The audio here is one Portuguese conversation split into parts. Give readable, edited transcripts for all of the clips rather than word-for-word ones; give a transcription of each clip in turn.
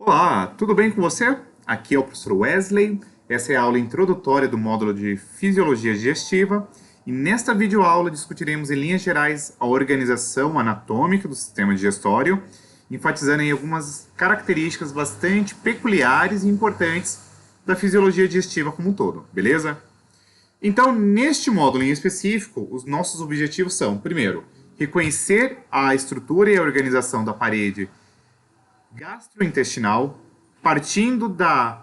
Olá, tudo bem com você? Aqui é o professor Wesley. Essa é a aula introdutória do módulo de Fisiologia Digestiva e nesta videoaula discutiremos em linhas gerais a organização anatômica do sistema digestório, enfatizando em algumas características bastante peculiares e importantes da fisiologia digestiva como um todo, beleza? Então, neste módulo em específico, os nossos objetivos são, primeiro, reconhecer a estrutura e a organização da parede gastrointestinal, partindo da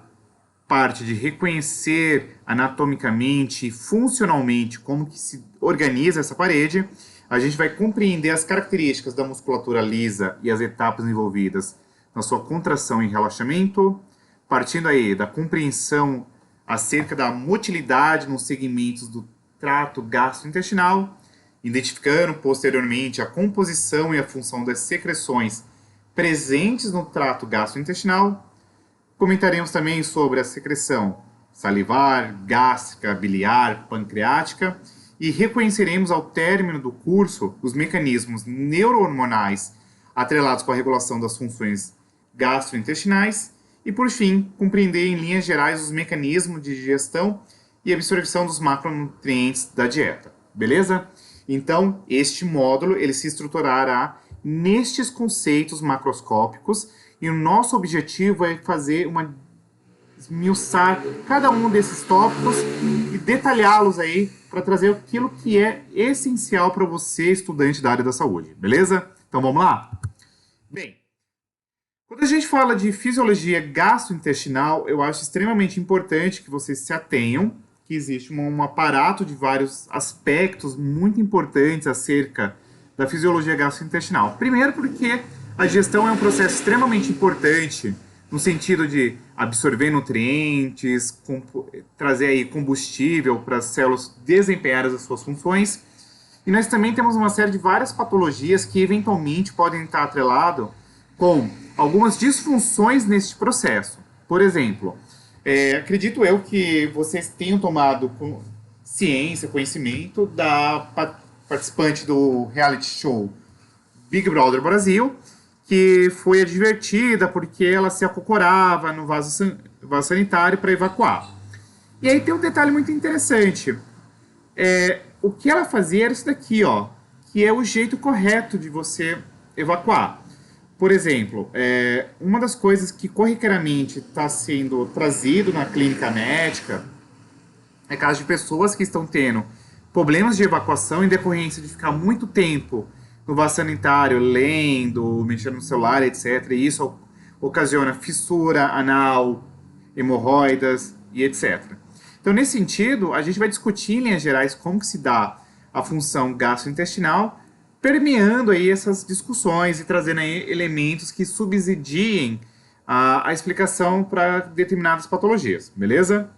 parte de reconhecer anatomicamente e funcionalmente como que se organiza essa parede, a gente vai compreender as características da musculatura lisa e as etapas envolvidas na sua contração e relaxamento, partindo aí da compreensão acerca da motilidade nos segmentos do trato gastrointestinal, identificando posteriormente a composição e a função das secreções presentes no trato gastrointestinal. Comentaremos também sobre a secreção salivar, gástrica, biliar, pancreática e reconheceremos ao término do curso os mecanismos neurohormonais atrelados com a regulação das funções gastrointestinais e, por fim, compreender em linhas gerais os mecanismos de digestão e absorção dos macronutrientes da dieta. Beleza? Então, este módulo ele se estruturará nestes conceitos macroscópicos e o nosso objetivo é esmiuçar cada um desses tópicos e detalhá-los aí para trazer aquilo que é essencial para você, estudante da área da saúde, beleza? Então vamos lá? Bem, quando a gente fala de fisiologia gastrointestinal, eu acho extremamente importante que vocês se atenham que existe um aparato de vários aspectos muito importantes acerca da fisiologia gastrointestinal. Primeiro porque a digestão é um processo extremamente importante no sentido de absorver nutrientes, trazer aí combustível para as células desempenharem as suas funções. E nós também temos uma série de várias patologias que eventualmente podem estar atrelado com algumas disfunções neste processo. Por exemplo, acredito eu que vocês tenham tomado conhecimento da participante do reality show Big Brother Brasil, que foi advertida porque ela se acocorava no vaso sanitário para evacuar. E aí tem um detalhe muito interessante. O que ela fazia era isso daqui, ó, que é o jeito correto de você evacuar. Por exemplo, uma das coisas que corriqueiramente está sendo trazido na clínica médica é caso de pessoas que estão tendo problemas de evacuação em decorrência de ficar muito tempo no vaso sanitário, lendo, mexendo no celular, etc. E isso ocasiona fissura anal, hemorroidas e etc. Então, nesse sentido, a gente vai discutir em linhas gerais como que se dá a função gastrointestinal, permeando aí essas discussões e trazendo aí elementos que subsidiem a explicação para determinadas patologias, beleza?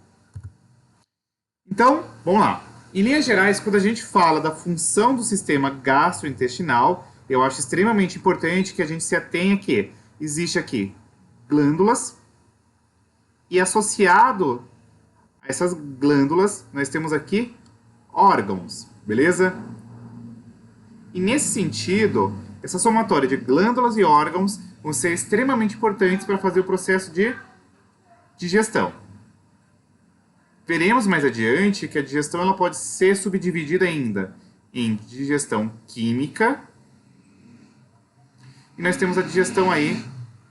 Então, vamos lá. Em linhas gerais, quando a gente fala da função do sistema gastrointestinal, eu acho extremamente importante que a gente se atenha que existe aqui glândulas e associado a essas glândulas nós temos aqui órgãos, beleza? E nesse sentido, essa somatória de glândulas e órgãos vão ser extremamente importantes para fazer o processo de digestão. Veremos mais adiante que a digestão ela pode ser subdividida ainda em digestão química e nós temos a digestão aí,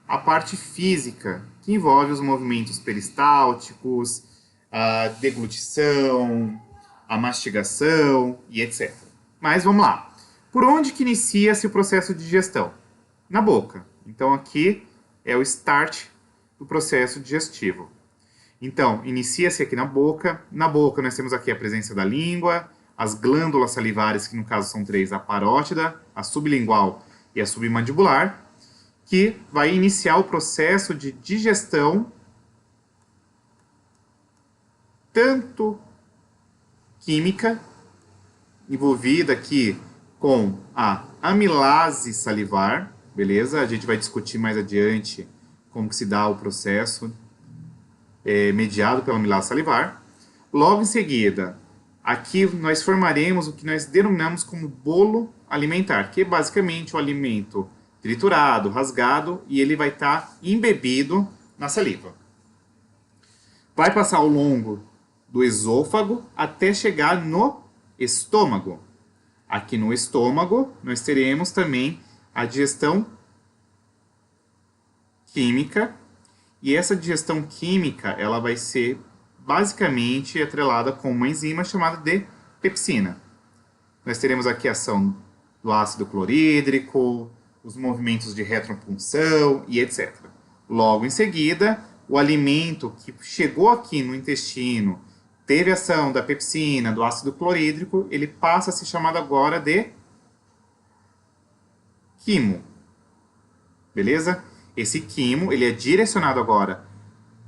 a parte física, que envolve os movimentos peristálticos, a deglutição, a mastigação e etc. Mas vamos lá. Por onde que inicia-se o processo de digestão? Na boca. Então aqui é o start do processo digestivo. Então, inicia-se aqui na boca. Na boca nós temos aqui a presença da língua, as glândulas salivares, que no caso são três, a parótida, a sublingual e a submandibular, que vai iniciar o processo de digestão, tanto química, envolvida aqui com a amilase salivar, beleza? A gente vai discutir mais adiante como que se dá o processo mediado pela amilase salivar. Logo em seguida, aqui nós formaremos o que nós denominamos como bolo alimentar, que é basicamente o alimento triturado, rasgado, e ele vai estar embebido na saliva. Vai passar ao longo do esôfago até chegar no estômago. Aqui no estômago, nós teremos também a digestão química, e essa digestão química ela vai ser basicamente atrelada com uma enzima chamada de pepsina. Nós teremos aqui a ação do ácido clorídrico, os movimentos de retropunção e etc. Logo em seguida, o alimento que chegou aqui no intestino, teve ação da pepsina, do ácido clorídrico, ele passa a ser chamado agora de quimo. Beleza? Esse quimo, ele é direcionado agora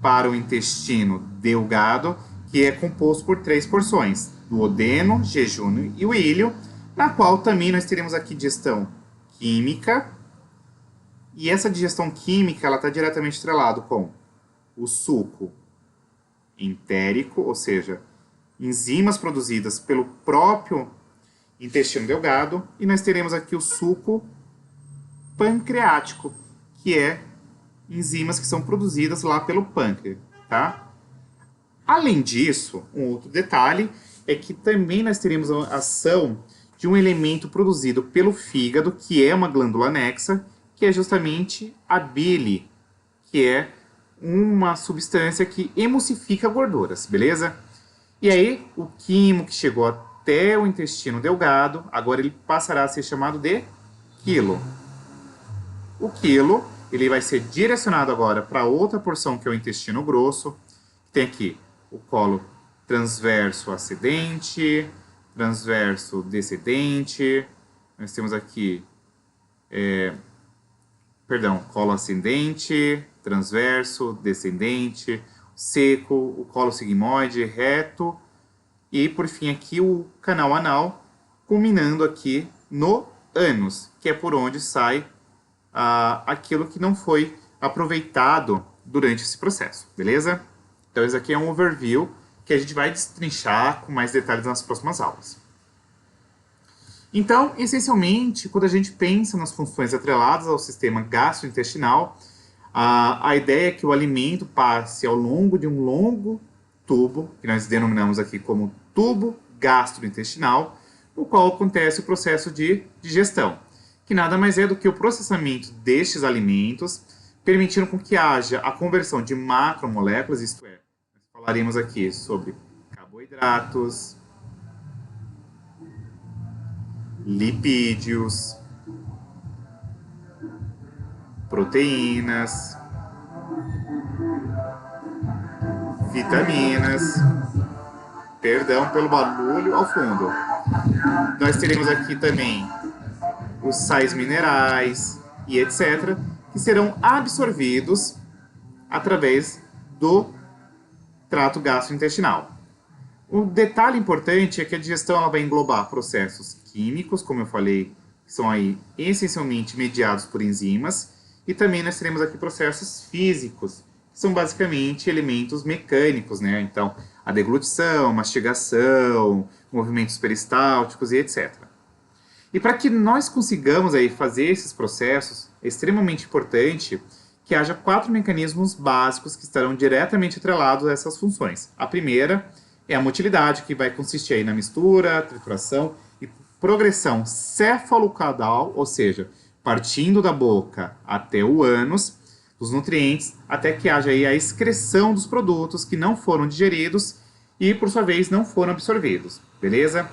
para o intestino delgado, que é composto por 3 porções, do duodeno, jejúnio e o ilho, na qual também nós teremos aqui digestão química, e essa digestão química ela está diretamente atrelada com o suco entérico, ou seja, enzimas produzidas pelo próprio intestino delgado, e nós teremos aqui o suco pancreático, que é enzimas que são produzidas lá pelo pâncreas, tá? Além disso, um outro detalhe é que também nós teremos a ação de um elemento produzido pelo fígado, que é uma glândula anexa, que é justamente a bile, que é uma substância que emulsifica gorduras, beleza? E aí, o quimo que chegou até o intestino delgado, agora ele passará a ser chamado de quilo. O quilo, ele vai ser direcionado agora para outra porção que é o intestino grosso. Tem aqui o colo transverso ascendente, transverso descendente. Nós temos aqui, colo ascendente, transverso, descendente, seco, o colo sigmoide, reto. E, por fim, aqui o canal anal, culminando aqui no ânus, que é por onde sai aquilo que não foi aproveitado durante esse processo, beleza? Então, esse aqui é um overview que a gente vai destrinchar com mais detalhes nas próximas aulas. Então, essencialmente, quando a gente pensa nas funções atreladas ao sistema gastrointestinal, a ideia é que o alimento passe ao longo de um longo tubo, que nós denominamos aqui como tubo gastrointestinal, no qual acontece o processo de digestão, que nada mais é do que o processamento destes alimentos, permitindo com que haja a conversão de macromoléculas, isto é, nós falaremos aqui sobre carboidratos, lipídios, proteínas, vitaminas, perdão pelo barulho ao fundo. Nós teremos aqui também os sais minerais e etc., que serão absorvidos através do trato gastrointestinal. O detalhe importante é que a digestão ela vai englobar processos químicos, como eu falei, que são aí essencialmente mediados por enzimas, e também nós teremos aqui processos físicos, que são basicamente elementos mecânicos, né? Então, a deglutição, mastigação, movimentos peristálticos e etc. E para que nós consigamos aí fazer esses processos, é extremamente importante que haja 4 mecanismos básicos que estarão diretamente atrelados a essas funções. A primeira é a motilidade, que vai consistir aí na mistura, trituração e progressão cefalocaudal, ou seja, partindo da boca até o ânus, dos nutrientes, até que haja aí a excreção dos produtos que não foram digeridos e, por sua vez, não foram absorvidos, beleza?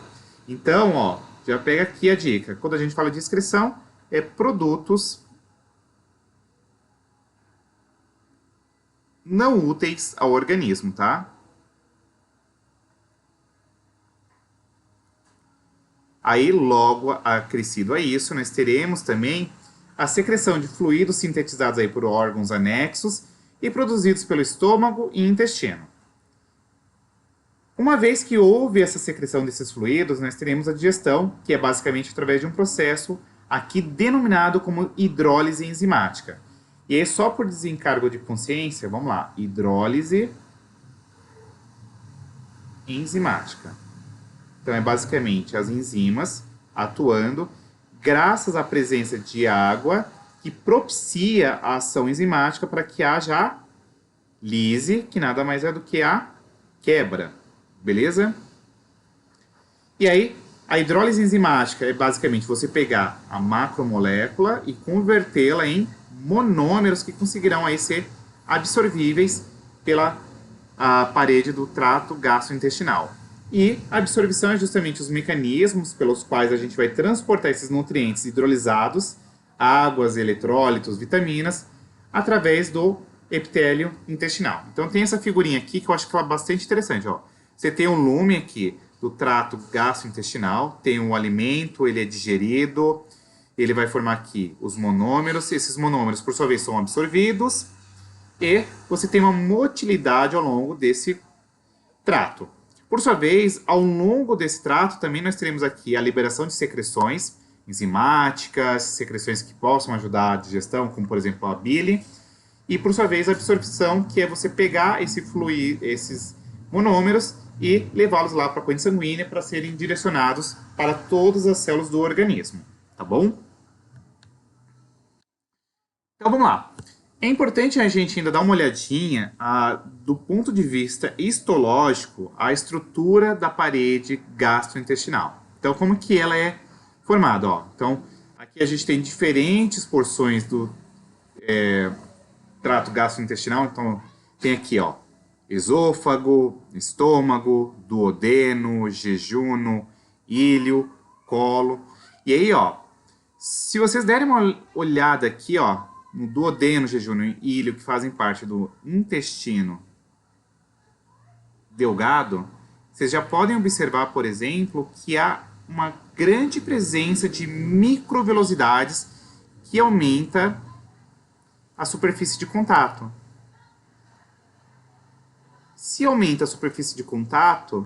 Então, ó, já pega aqui a dica. Quando a gente fala de excreção, é produtos não úteis ao organismo, tá? Aí, logo acrescido a isso, nós teremos também a secreção de fluidos sintetizados aí por órgãos anexos e produzidos pelo estômago e intestino. Uma vez que houve essa secreção desses fluidos, nós teremos a digestão, que é basicamente através de um processo aqui denominado como hidrólise enzimática. E aí, só por desencargo de consciência, vamos lá, hidrólise enzimática. Então, é basicamente as enzimas atuando graças à presença de água que propicia a ação enzimática para que haja a lise, que nada mais é do que a quebra, beleza? E aí, a hidrólise enzimática é basicamente você pegar a macromolécula e convertê-la em monômeros que conseguirão aí ser absorvíveis pela parede do trato gastrointestinal. E a absorção é justamente os mecanismos pelos quais a gente vai transportar esses nutrientes hidrolisados, águas, eletrólitos, vitaminas, através do epitélio intestinal. Então tem essa figurinha aqui que eu acho que é bastante interessante. Ó. Você tem um lume aqui do trato gastrointestinal, tem um alimento, ele é digerido, ele vai formar aqui os monômeros, esses monômeros por sua vez são absorvidos, e você tem uma motilidade ao longo desse trato. Por sua vez, ao longo desse trato, também nós teremos aqui a liberação de secreções enzimáticas, secreções que possam ajudar a digestão, como por exemplo a bile, e por sua vez a absorção, que é você pegar esses monômeros e levá-los lá para a corrente sanguínea para serem direcionados para todas as células do organismo, tá bom? Então vamos lá. É importante a gente ainda dar uma olhadinha do ponto de vista histológico a estrutura da parede gastrointestinal. Então, como que ela é formada? Ó? Então, aqui a gente tem diferentes porções do trato gastrointestinal. Então, tem aqui, ó, esôfago, estômago, duodeno, jejuno, íleo, colo. E aí, ó, se vocês derem uma olhada aqui, ó, no duodeno, jejuno e íleo, que fazem parte do intestino delgado, vocês já podem observar, por exemplo, que há uma grande presença de microvelocidades que aumenta a superfície de contato. Se aumenta a superfície de contato,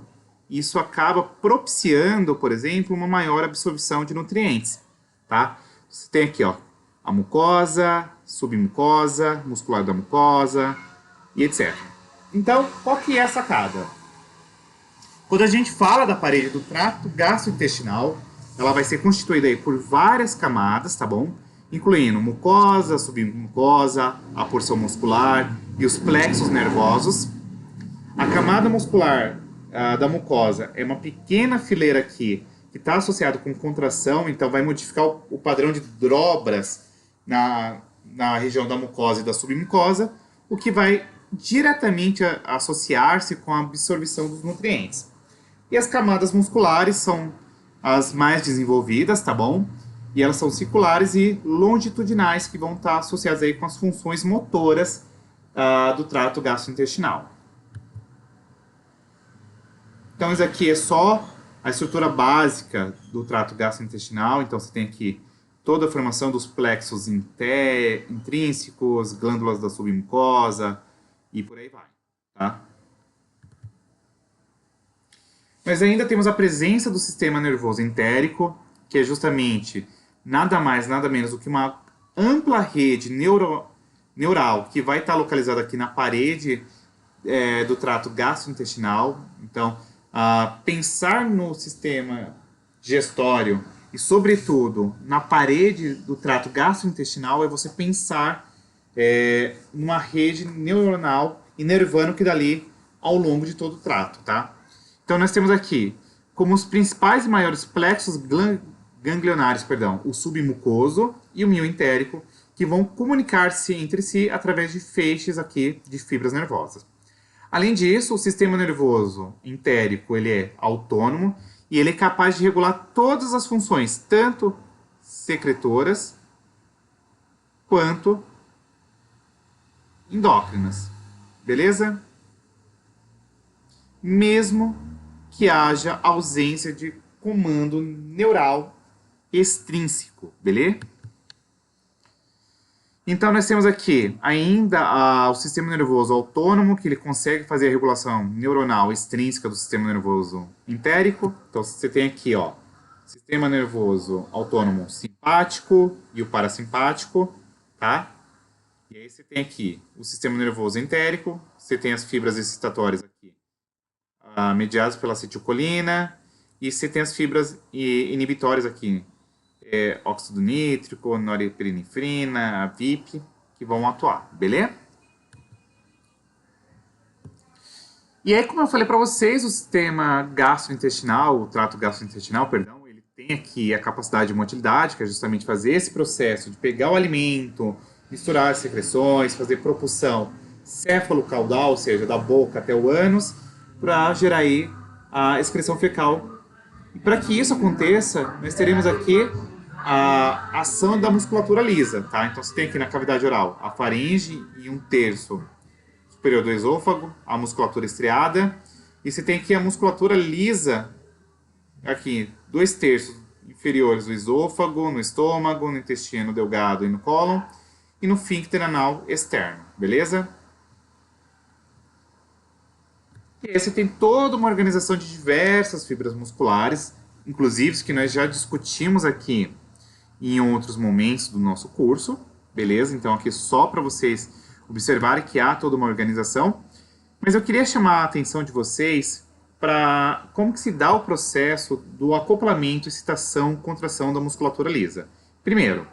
isso acaba propiciando, por exemplo, uma maior absorção de nutrientes, tá? Você tem aqui, ó, a mucosa, submucosa, muscular da mucosa e etc. Então, qual que é a sacada? Quando a gente fala da parede do trato gastrointestinal, ela vai ser constituída aí por várias camadas, tá bom? Incluindo mucosa, submucosa, a porção muscular e os plexos nervosos. A camada muscular da mucosa é uma pequena fileira aqui que está associado com contração, então vai modificar o padrão de dobras na região da mucosa e da submucosa, o que vai diretamente associar-se com a absorção dos nutrientes. E as camadas musculares são as mais desenvolvidas, tá bom? E elas são circulares e longitudinais, que vão estar associadas aí com as funções motoras do trato gastrointestinal. Então, isso aqui é só a estrutura básica do trato gastrointestinal. Então, você tem aqui toda a formação dos plexos intrínsecos, glândulas da submucosa e por aí vai, tá? Mas ainda temos a presença do sistema nervoso entérico, que é justamente nada mais, nada menos do que uma ampla rede neural que vai estar localizada aqui na parede do trato gastrointestinal. Então, pensar no sistema digestório e, sobretudo, na parede do trato gastrointestinal é você pensar numa rede neuronal inervando que dali ao longo de todo o trato, tá? Então, nós temos aqui, como os principais e maiores plexos ganglionares, o submucoso e o mioentérico, que vão comunicar-se entre si através de feixes aqui de fibras nervosas. Além disso, o sistema nervoso entérico ele é autônomo e ele é capaz de regular todas as funções, tanto secretoras quanto endócrinas. Beleza? Mesmo que haja ausência de comando neural extrínseco, beleza? Então, nós temos aqui ainda o sistema nervoso autônomo, que ele consegue fazer a regulação neuronal extrínseca do sistema nervoso entérico. Então, você tem aqui, ó, sistema nervoso autônomo simpático e o parasimpático, tá? E aí você tem aqui o sistema nervoso entérico, você tem as fibras excitatórias aqui, mediadas pela acetilcolina, e você tem as fibras inibitórias aqui, óxido nítrico, norepinefrina, a VIP, que vão atuar, beleza? E aí, como eu falei para vocês, o sistema gastrointestinal, o trato gastrointestinal, perdão, ele tem aqui a capacidade de motilidade, que é justamente fazer esse processo de pegar o alimento, misturar as secreções, fazer propulsão céfalo-caudal, ou seja, da boca até o ânus, para gerar aí a excreção fecal. E para que isso aconteça, nós teremos aqui a ação da musculatura lisa, tá? Então você tem aqui na cavidade oral a faringe e um terço superior do esôfago, a musculatura estriada, e você tem aqui a musculatura lisa, aqui, 2/3 inferiores do esôfago, no estômago, no intestino delgado e no cólon, e no esfíncter anal externo, beleza? E aí você tem toda uma organização de diversas fibras musculares, inclusive que nós já discutimos aqui em outros momentos do nosso curso, beleza? Então aqui só para vocês observarem que há toda uma organização. Mas eu queria chamar a atenção de vocês para como que se dá o processo do acoplamento, excitação, contração da musculatura lisa. Primeiro,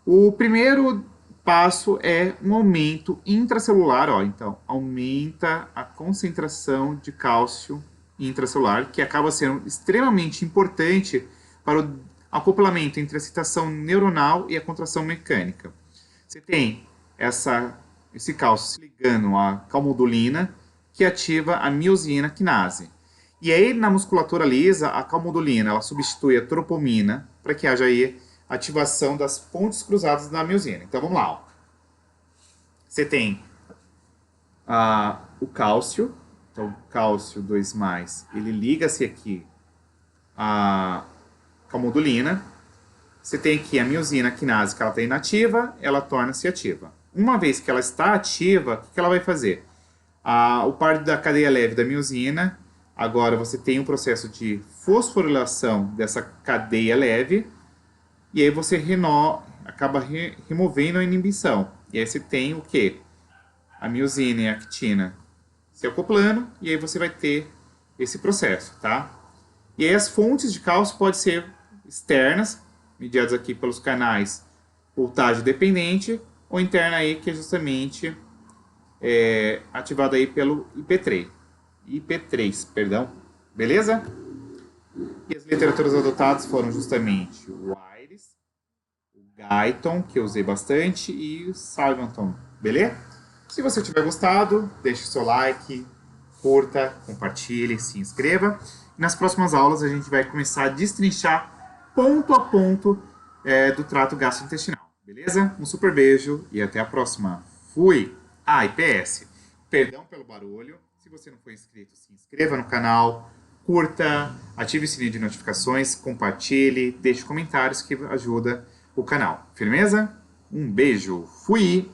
o primeiro passo é um aumento intracelular, ó, então aumenta a concentração de cálcio intracelular, que acaba sendo extremamente importante para o acoplamento entre a excitação neuronal e a contração mecânica. Você tem esse cálcio se ligando à calmodulina, que ativa a miosina quinase. E aí, na musculatura lisa, a calmodulina ela substitui a tropomina para que haja aí ativação das pontes cruzadas da miosina. Então, vamos lá. Ó. Você tem o cálcio, então o cálcio 2+, ele liga-se aqui à calmodulina. Você tem aqui a miosina quinase, que ela está inativa, ela torna-se ativa. Uma vez que ela está ativa, o que ela vai fazer? O par da cadeia leve da miosina, agora você tem um processo de fosforilação dessa cadeia leve, e aí você acaba removendo a inibição. E aí você tem o quê? A miosina e a actina se acoplando, e aí você vai ter esse processo, tá? E aí as fontes de cálcio podem ser externas, mediadas aqui pelos canais voltagem dependente, ou interna aí, que é justamente ativada aí pelo IP3, perdão. Beleza? E as literaturas adotadas foram justamente o Aires, o Guyton, que eu usei bastante, e o Simonton, beleza? Se você tiver gostado, deixe o seu like, curta, compartilhe, se inscreva. E nas próximas aulas a gente vai começar a destrinchar ponto a ponto do trato gastrointestinal, beleza? Um super beijo e até a próxima. Fui! E PS, perdão pelo barulho, se você não for inscrito, se inscreva no canal, curta, ative o sininho de notificações, compartilhe, deixe comentários que ajuda o canal. Firmeza? Um beijo, fui!